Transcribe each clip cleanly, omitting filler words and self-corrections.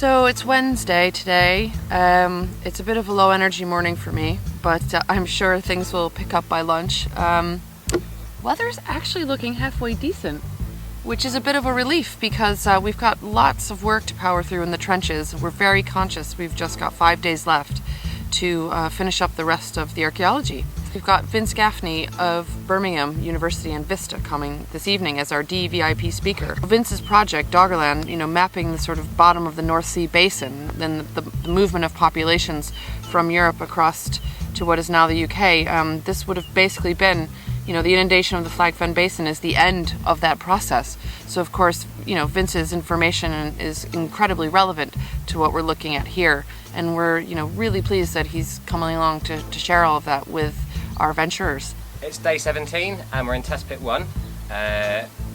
So it's Wednesday today. It's a bit of a low energy morning for me, but I'm sure things will pick up by lunch. Weather's actually looking halfway decent, which is a bit of a relief because we've got lots of work to power through in the trenches. We're very conscious we've just got 5 days left to finish up the rest of the archaeology. We've got Vince Gaffney of Birmingham University and Vista coming this evening as our DVIP speaker. Vince's project, Doggerland, mapping the sort of bottom of the North Sea basin, then the movement of populations from Europe across to what is now the UK. This would have basically been, the inundation of the Flag Fen Basin is the end of that process. So of course, Vince's information is incredibly relevant to what we're looking at here. And we're, really pleased that he's coming along to share all of that with our venturers. It's day 17 and we're in test pit 1. Down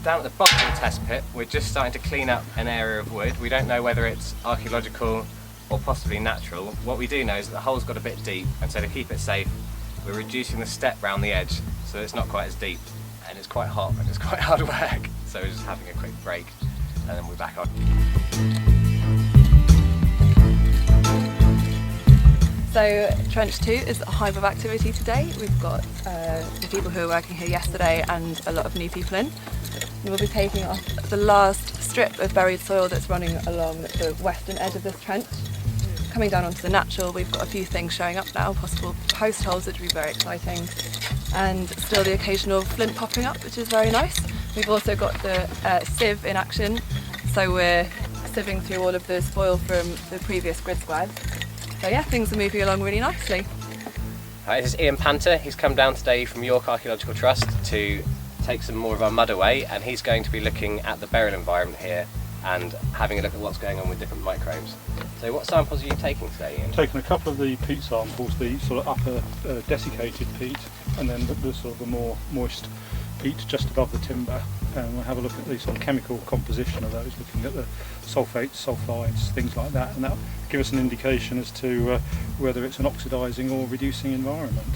at the bottom of the test pit, we're just starting to clean up an area of wood. We don't know whether it's archaeological or possibly natural. What we do know is that the hole's got a bit deep, and so to keep it safe, we're reducing the step round the edge so it's not quite as deep, and it's quite hot and it's quite hard work. So we're just having a quick break and then we're back on. So Trench 2 is a hive of activity today. We've got the people who were working here yesterday and a lot of new people in. We'll be taking off the last strip of buried soil that's running along the western edge of this trench. Coming down onto the natural, we've got a few things showing up now, possible post holes, which will be very exciting, and still the occasional flint popping up, which is very nice. We've also got the sieve in action, so we're sieving through all of the spoil from the previous grid squads. So yeah, things are moving along really nicely. Hi, this is Ian Panter. He's come down today from York Archaeological Trust to take some more of our mud away, and he's going to be looking at the burial environment here and having a look at what's going on with different microbes. So what samples are you taking today, Ian? Taking a couple of the peat samples, the sort of upper desiccated peat, and then the sort of the more moist peat just above the timber, and we'll have a look at the sort of chemical composition of those, looking at the sulfates, sulfides, things like that, and that'll give us an indication as to whether it's an oxidising or reducing environment.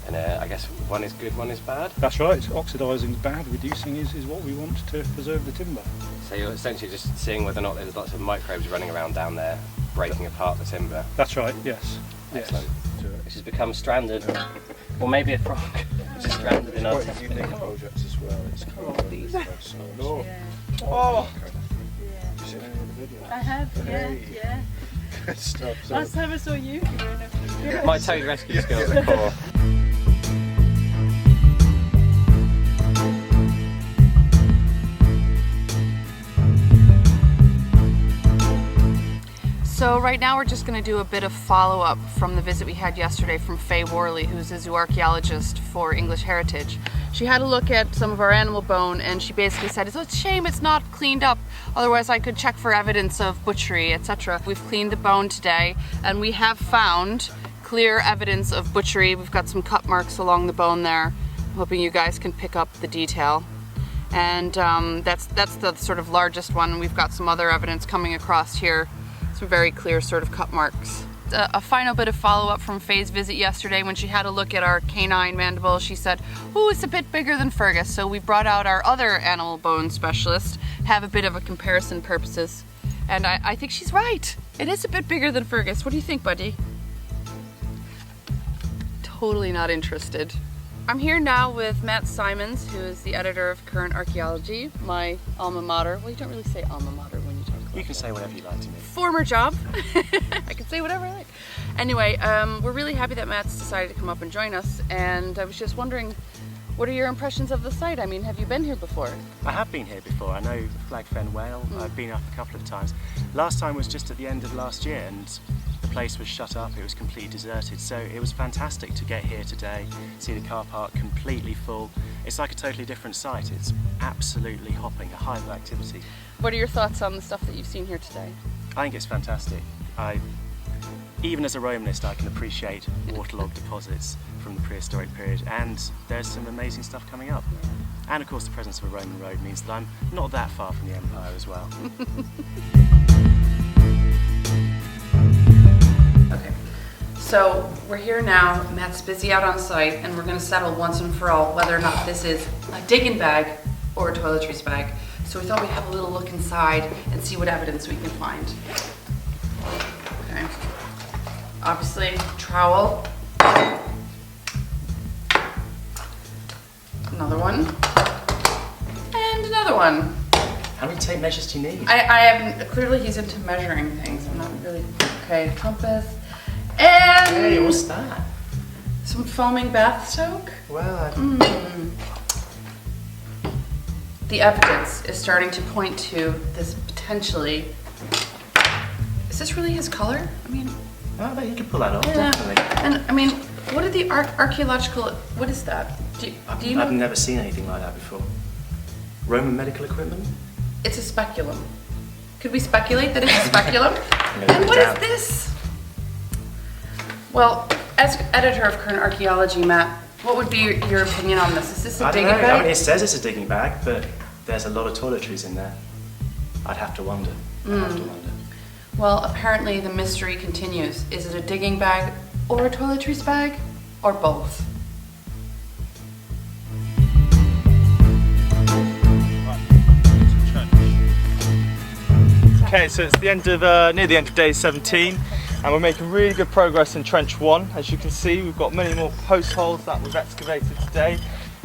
And I guess one is good, one is bad? That's right, oxidising is bad, reducing is what we want to preserve the timber. So you're essentially just seeing whether or not there's lots of microbes running around down there, breaking apart the timber. That's right, yes. Excellent. Yes. Which has become stranded, or maybe a frog, which is stranded in our test pit. Projects as well. It's called these. Oh! Oh! I have, yeah. Good stuff. So Last time I saw you were in a... My toad rescue skills are poor. So right now we're just going to do a bit of follow-up from the visit we had yesterday from Faye Worley, who's a zooarchaeologist for English Heritage. She had a look at some of our animal bone and she basically said, it's a shame it's not cleaned up, otherwise I could check for evidence of butchery, etc. We've cleaned the bone today and we have found clear evidence of butchery. We've got some cut marks along the bone there. I'm hoping you guys can pick up the detail. And that's the sort of largest one. We've got some other evidence coming across here. Some very clear sort of cut marks. A final bit of follow-up from Faye's visit yesterday when she had a look at our canine mandible. She said, oh, it's a bit bigger than Fergus. So we brought out our other animal bone specialist, have a bit of a comparison purposes. And I think she's right. It is a bit bigger than Fergus. What do you think, buddy? Totally not interested. I'm here now with Matt Symonds, who is the editor of Current Archaeology, my alma mater. Well, you don't really say alma mater when you talk about You can say whatever you like to me. former job. I can say whatever I like. Anyway, we're really happy that Matt's decided to come up and join us, and I was just wondering, what are your impressions of the site? I mean, have you been here before? I have been here before. I know Flag Fen well. I've been up a couple of times. Last time was just at the end of last year and the place was shut up, it was completely deserted. So it was fantastic to get here today, see the car park completely full. It's like a totally different site. It's absolutely hopping, a hive of activity. What are your thoughts on the stuff that you've seen here today? I think it's fantastic. Even as a Romanist, I can appreciate waterlogged deposits from the prehistoric period, and there's some amazing stuff coming up. And of course the presence of a Roman road means that I'm not that far from the empire as well. Okay, so we're here now, Matt's busy out on site, and we're going to settle once and for all whether or not this is a digging bag or a toiletries bag. So we thought we'd have a little look inside and see what evidence we can find. Okay. Obviously, trowel. Another one. And another one. How many tape measures do you need? I haven't, clearly he's into measuring things. I'm not really, okay, compass. And Hey, what's that? some foaming bath soak. Well, The evidence is starting to point to this potentially. Is this really his color? I mean, I bet you could pull that off, yeah. definitely. And I mean, what are the archaeological? What is that? Do you know? I've never seen anything like that before. Roman medical equipment? It's a speculum. Could we speculate that it's a speculum? No, And no what is doubt. this? Well, as editor of Current Archaeology, Matt, what would be your opinion on this? Is this a I don't digging know. bag? I mean, it says it's a digging bag, but there's a lot of toiletries in there. I'd have to wonder. I'd have to wonder. Well, apparently the mystery continues. Is it a digging bag or a toiletries bag or both? Okay, so it's the end of near the end of day 17, and we're making really good progress in trench 1. As you can see, we've got many more post holes that we've excavated today,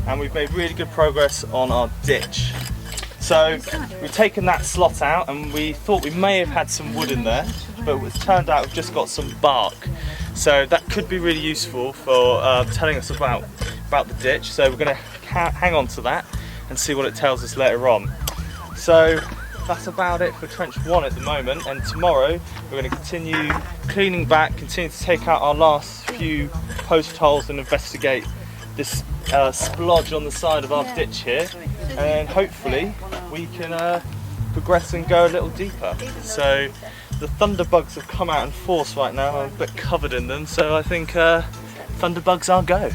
and we've made really good progress on our ditch. So we've taken that slot out, and we thought we may have had some wood in there, but it's turned out we've just got some bark. So that could be really useful for telling us about the ditch. So we're going to hang on to that and see what it tells us later on. So that's about it for trench 1 at the moment, and tomorrow we're going to continue cleaning back, continue to take out our last few post holes and investigate this splodge on the side of our ditch here, and then hopefully we can progress and go a little deeper. So the thunderbugs have come out in force right now. I'm a bit covered in them, so I think thunderbugs are go.